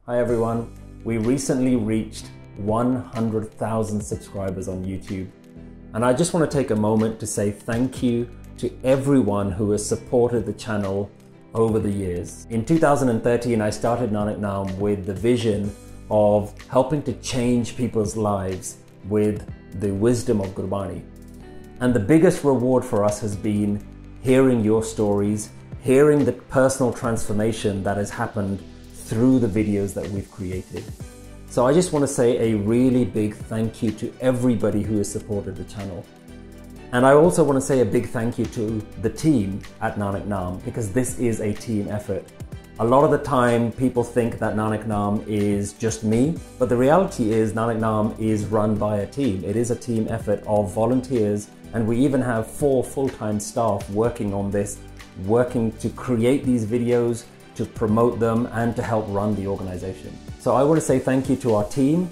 Hi everyone, we recently reached 100,000 subscribers on YouTube, and I just want to take a moment to say thank you to everyone who has supported the channel over the years. In 2013, I started Nanak Naam with the vision of helping to change people's lives with the wisdom of Gurbani. And the biggest reward for us has been hearing your stories, hearing the personal transformation that has happened through the videos that we've created. So I just want to say a really big thank you to everybody who has supported the channel. And I also want to say a big thank you to the team at Nanak Naam, because this is a team effort. A lot of the time people think that Nanak Naam is just me, but the reality is Nanak Naam is run by a team. It is a team effort of volunteers, and we even have 4 full-time staff working on this, working to create these videos, to promote them, and to help run the organization. So I want to say thank you to our team,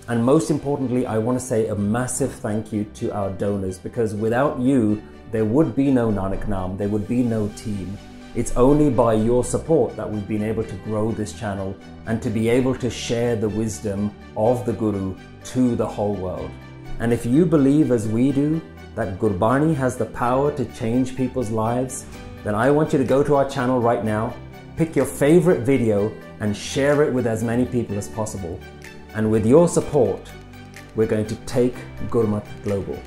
and most importantly, I want to say a massive thank you to our donors, because without you, there would be no Nanak Naam, there would be no team. It's only by your support that we've been able to grow this channel and to be able to share the wisdom of the Guru to the whole world. And if you believe as we do that Gurbani has the power to change people's lives, then I want you to go to our channel right now, pick your favorite video and share it with as many people as possible. And with your support, we're going to take Gurmat global.